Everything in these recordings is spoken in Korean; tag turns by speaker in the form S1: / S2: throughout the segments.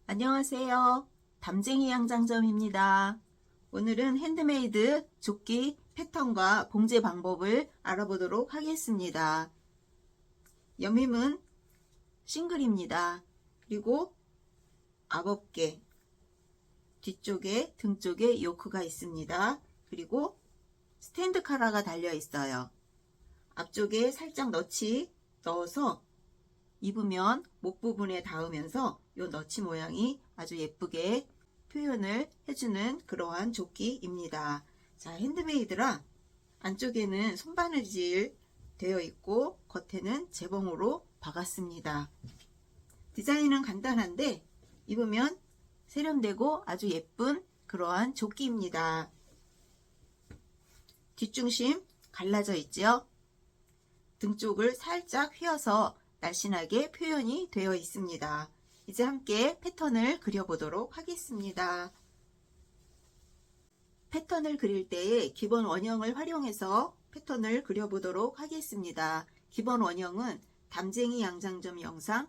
S1: 안녕하세요. 담쟁이 양장점입니다. 오늘은 핸드메이드 조끼 패턴과 봉제 방법을 알아보도록 하겠습니다. 여밈은 싱글입니다. 그리고 앞어깨, 뒤쪽에 등 쪽에 요크가 있습니다. 그리고 스탠드 카라가 달려 있어요. 앞쪽에 살짝 넣어서 입으면 목 부분에 닿으면서 이 너치 모양이 아주 예쁘게 표현을 해주는 그러한 조끼입니다. 자, 핸드메이드라 안쪽에는 손바느질 되어 있고 겉에는 재봉으로 박았습니다. 디자인은 간단한데 입으면 세련되고 아주 예쁜 그러한 조끼입니다. 뒷중심 갈라져 있죠? 등 쪽을 살짝 휘어서 날씬하게 표현이 되어 있습니다. 이제 함께 패턴을 그려보도록 하겠습니다. 패턴을 그릴 때에 기본 원형을 활용해서 패턴을 그려보도록 하겠습니다. 기본 원형은 담쟁이 양장점 영상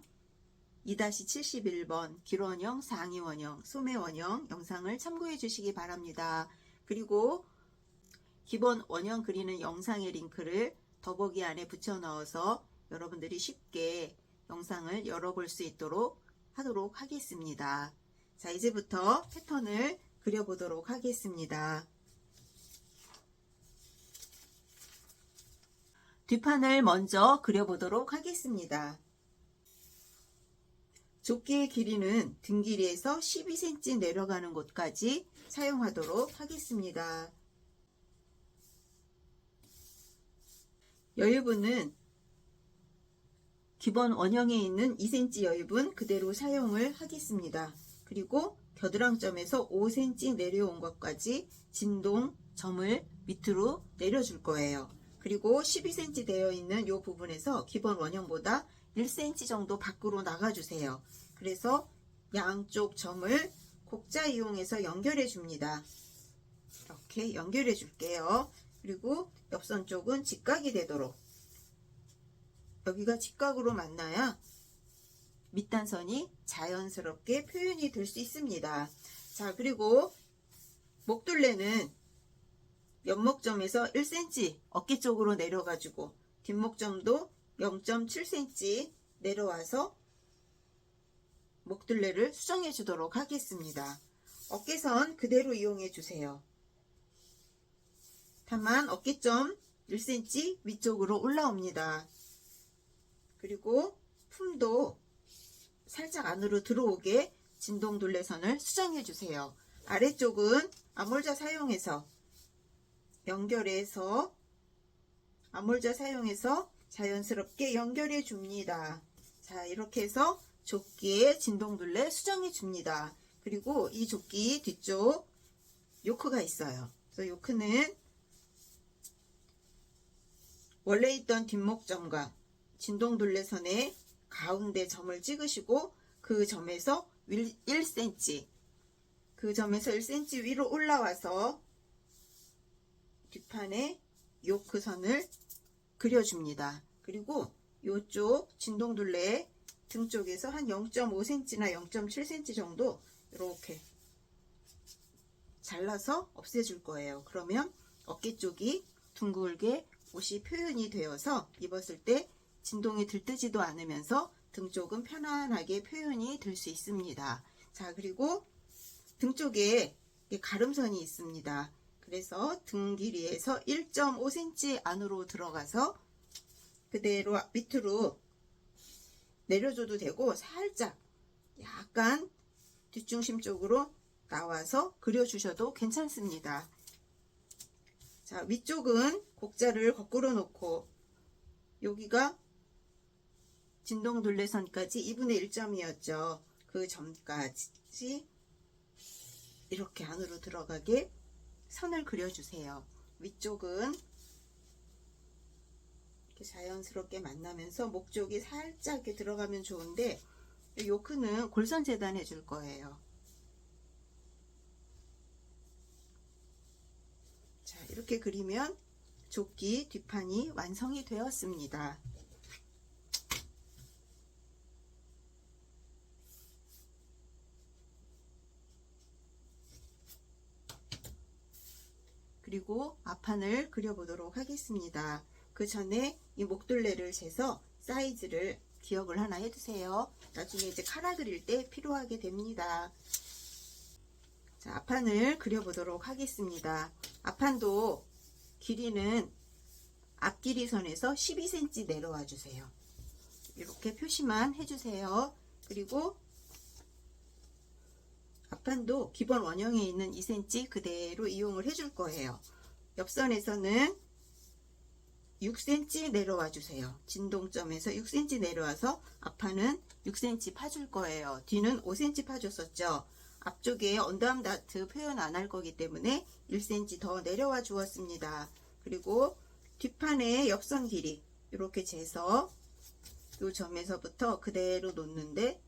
S1: 2-71번 길원형, 상위 원형, 소매 원형 영상을 참고해 주시기 바랍니다. 그리고 기본 원형 그리는 영상의 링크를 더보기 안에 붙여 넣어서 여러분들이 쉽게 영상을 열어볼 수 있도록 하도록 하겠습니다. 자, 이제부터 패턴을 그려보도록 하겠습니다. 뒷판을 먼저 그려보도록 하겠습니다. 조끼의 길이는 등 길이에서 12cm 내려가는 곳까지 사용하도록 하겠습니다. 여유분은 기본 원형에 있는 2cm 여유분 그대로 사용을 하겠습니다. 그리고 겨드랑점에서 5cm 내려온 것까지 진동점을 밑으로 내려줄 거예요. 그리고 12cm 되어 있는 이 부분에서 기본 원형보다 1cm 정도 밖으로 나가주세요. 그래서 양쪽 점을 곡자 이용해서 연결해 줍니다. 이렇게 연결해 줄게요. 그리고 옆선 쪽은 직각이 되도록 여기가 직각으로 만나야 밑단선이 자연스럽게 표현이 될 수 있습니다. 자, 그리고 목둘레는 옆목점에서 1cm 어깨 쪽으로 내려가지고 뒷목점도 0.7cm 내려와서 목둘레를 수정해 주도록 하겠습니다. 어깨선 그대로 이용해 주세요. 다만 어깨점 1cm 위쪽으로 올라옵니다. 그리고 품도 살짝 안으로 들어오게 진동둘레선을 수정해 주세요. 아래쪽은 암홀자 사용해서 연결해서 암홀자 사용해서 자연스럽게 연결해 줍니다. 자, 이렇게 해서 조끼의 진동둘레 수정해 줍니다. 그리고 이 조끼 뒤쪽 요크가 있어요. 그래서 요크는 원래 있던 뒷목점과 진동둘레선의 가운데 점을 찍으시고 그 점에서 1cm 위로 올라와서 뒷판에 요크선을 그려줍니다. 그리고 이쪽 진동둘레 등 쪽에서 한 0.5cm나 0.7cm 정도 이렇게 잘라서 없애줄 거예요. 그러면 어깨 쪽이 둥글게 옷이 표현이 되어서 입었을 때 진동이 들뜨지도 않으면서 등 쪽은 편안하게 표현이 될 수 있습니다. 자, 그리고 등 쪽에 가름선이 있습니다. 그래서 등 길이에서 1.5cm 안으로 들어가서 그대로 밑으로 내려줘도 되고 살짝 약간 뒷중심 쪽으로 나와서 그려주셔도 괜찮습니다. 자, 위쪽은 곡자를 거꾸로 놓고 여기가 진동둘레선까지 2분의 1점이었죠. 그 점까지 이렇게 안으로 들어가게 선을 그려주세요. 위쪽은 이렇게 자연스럽게 만나면서 목 쪽이 살짝 이렇게 들어가면 좋은데 요크는 골선 재단해 줄 거예요. 자, 이렇게 그리면 조끼 뒷판이 완성이 되었습니다. 그리고 앞판을 그려보도록 하겠습니다. 그 전에 이 목둘레를 재서 사이즈를 기억을 하나 해두세요. 나중에 이제 카라 그릴 때 필요하게 됩니다. 자, 앞판을 그려보도록 하겠습니다. 앞판도 길이는 앞길이 선에서 12cm 내려와 주세요. 이렇게 표시만 해주세요. 그리고 앞판도 기본 원형에 있는 2cm 그대로 이용을 해줄 거예요. 옆선에서는 6cm 내려와 주세요. 진동점에서 6cm 내려와서 앞판은 6cm 파줄 거예요. 뒤는 5cm 파줬었죠. 앞쪽에 언더암 다트 표현 안 할 거기 때문에 1cm 더 내려와 주었습니다. 그리고 뒷판의 옆선 길이 이렇게 재서 이 점에서부터 그대로 놓는데,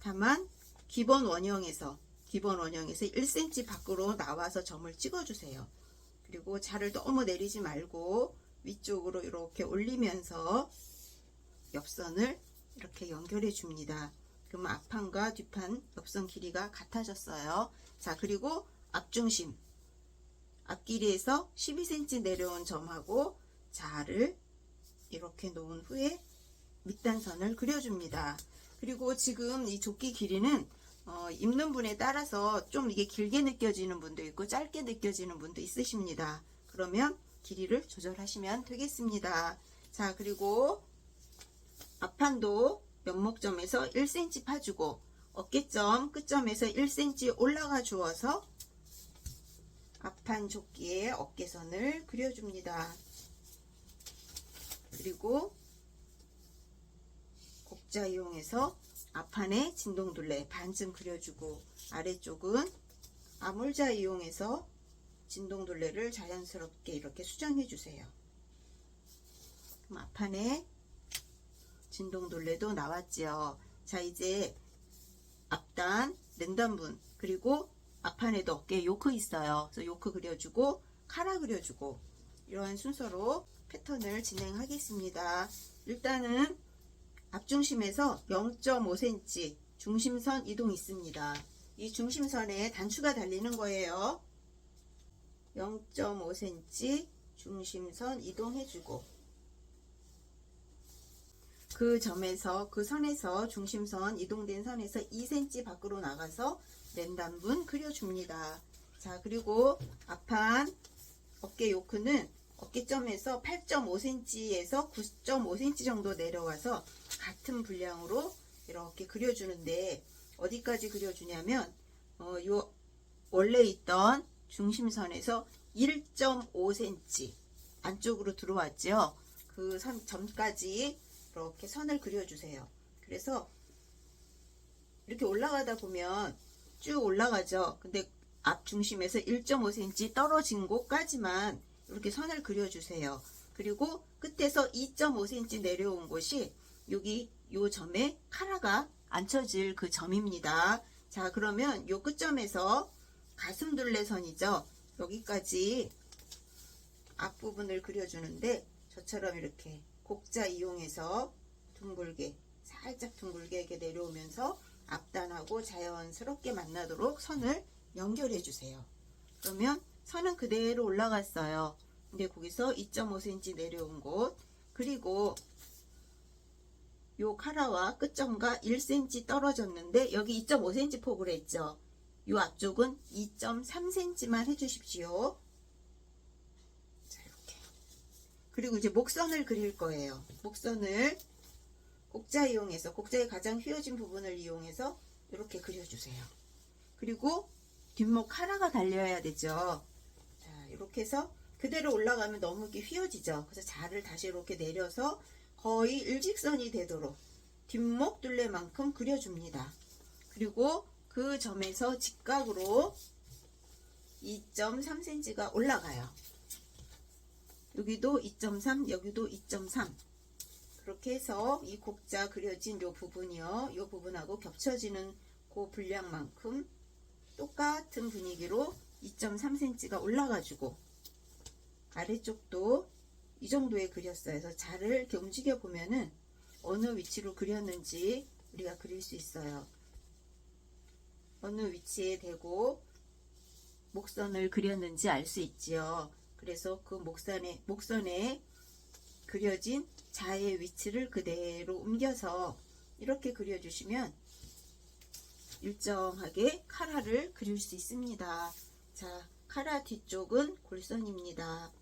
S1: 다만 기본 원형에서 1cm 밖으로 나와서 점을 찍어주세요. 그리고 자를 너무 내리지 말고 위쪽으로 이렇게 올리면서 옆선을 이렇게 연결해 줍니다. 그러면 앞판과 뒷판 옆선 길이가 같아졌어요. 자, 그리고 앞중심, 앞길이에서 12cm 내려온 점하고 자를 이렇게 놓은 후에 밑단선을 그려줍니다. 그리고 지금 이 조끼 길이는 입는 분에 따라서 좀 이게 길게 느껴지는 분도 있고 짧게 느껴지는 분도 있으십니다. 그러면 길이를 조절하시면 되겠습니다. 자, 그리고 앞판도 면목점에서 1cm 파주고 어깨점 끝점에서 1cm 올라가 주어서 앞판 조끼의 어깨선을 그려줍니다. 그리고 곡자 이용해서 앞판에 진동둘레 반쯤 그려주고 아래쪽은 아몰자 이용해서 진동둘레를 자연스럽게 이렇게 수정해 주세요. 그럼 앞판에 진동둘레도 나왔죠. 자, 이제 앞단 랜덤분 그리고 앞판에도 어깨에 요크 있어요. 그래서 요크 그려주고 카라 그려주고 이러한 순서로 패턴을 진행하겠습니다. 일단은 앞중심에서 0.5cm 중심선 이동 있습니다. 이 중심선에 단추가 달리는 거예요. 0.5cm 중심선 이동해주고 그 점에서 그 선에서 중심선 이동된 선에서 2cm 밖으로 나가서 랜단분 그려줍니다. 자, 그리고 앞판 어깨 요크는 어깨점에서 8.5cm에서 9.5cm 정도 내려와서 같은 분량으로 이렇게 그려주는데 어디까지 그려주냐면 요 원래 있던 중심선에서 1.5cm 안쪽으로 들어왔죠. 그 점까지 이렇게 선을 그려주세요. 그래서 이렇게 올라가다 보면 쭉 올라가죠. 근데 앞 중심에서 1.5cm 떨어진 곳까지만 이렇게 선을 그려주세요. 그리고 끝에서 2.5cm 내려온 곳이 여기 요 점에 카라가 앉혀질 그 점입니다. 자, 그러면 요 끝점에서 가슴둘레선이죠. 여기까지 앞부분을 그려주는데 저처럼 이렇게 곡자 이용해서 둥글게 살짝 둥글게 이렇게 내려오면서 앞단하고 자연스럽게 만나도록 선을 연결해 주세요. 그러면 선은 그대로 올라갔어요. 근데 거기서 2.5cm 내려온 곳 그리고 요 카라와 끝점과 1cm 떨어졌는데 여기 2.5cm 폭으로 했죠. 요 앞쪽은 2.3cm만 해주십시오. 자, 이렇게. 그리고 이제 목선을 그릴 거예요. 목선을 곡자 이용해서 곡자의 가장 휘어진 부분을 이용해서 이렇게 그려주세요. 그리고 뒷목 카라가 달려야 되죠. 자, 이렇게 해서 그대로 올라가면 너무 이렇게 휘어지죠. 그래서 자를 다시 이렇게 내려서 거의 일직선이 되도록 뒷목 둘레만큼 그려줍니다. 그리고 그 점에서 직각으로 2.3cm가 올라가요. 여기도 2.3, 여기도 2.3. 그렇게 해서 이 곡자 그려진 요 부분이요. 요 부분하고 겹쳐지는 그 분량만큼 똑같은 분위기로 2.3cm가 올라가지고 아래쪽도 이 정도에 그렸어요. 그래서 자를 이렇게 움직여 보면은 어느 위치로 그렸는지 우리가 그릴 수 있어요. 어느 위치에 대고 목선을 그렸는지 알 수 있지요. 그래서 그 목선에 그려진 자의 위치를 그대로 옮겨서 이렇게 그려주시면 일정하게 카라를 그릴 수 있습니다. 자, 카라 뒤쪽은 골선입니다.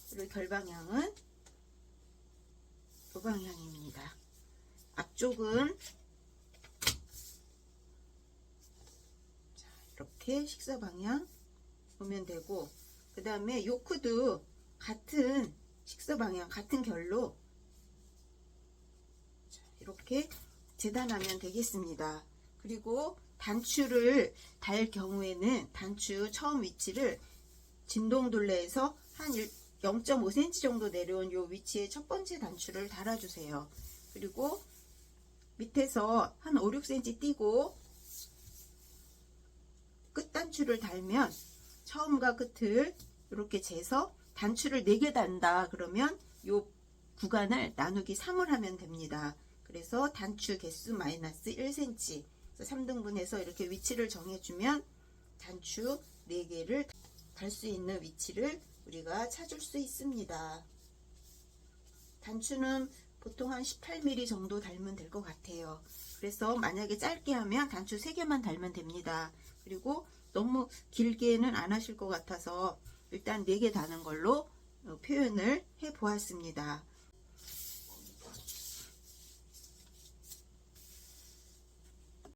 S1: 그리고 결방향은 이 방향입니다. 앞쪽은 자, 이렇게 식사 방향 보면 되고, 그 다음에 요크도 같은 식사 방향, 같은 결로 자, 이렇게 재단하면 되겠습니다. 그리고 단추를 달 경우에는 단추 처음 위치를 진동둘레에서 한 0.5cm 정도 내려온 요 위치에 첫 번째 단추를 달아주세요. 그리고 밑에서 한 5, 6cm 띄고 끝 단추를 달면 처음과 끝을 이렇게 재서 단추를 4개 단다 그러면 요 구간을 나누기 3을 하면 됩니다. 그래서 단추 개수 마이너스 1cm 3등분해서 이렇게 위치를 정해주면 단추 4개를 달 수 있는 위치를 우리가 찾을 수 있습니다. 단추는 보통 한 18mm 정도 달면 될 것 같아요. 그래서 만약에 짧게 하면 단추 3개만 달면 됩니다. 그리고 너무 길게는 안 하실 것 같아서 일단 4개 다는 걸로 표현을 해 보았습니다.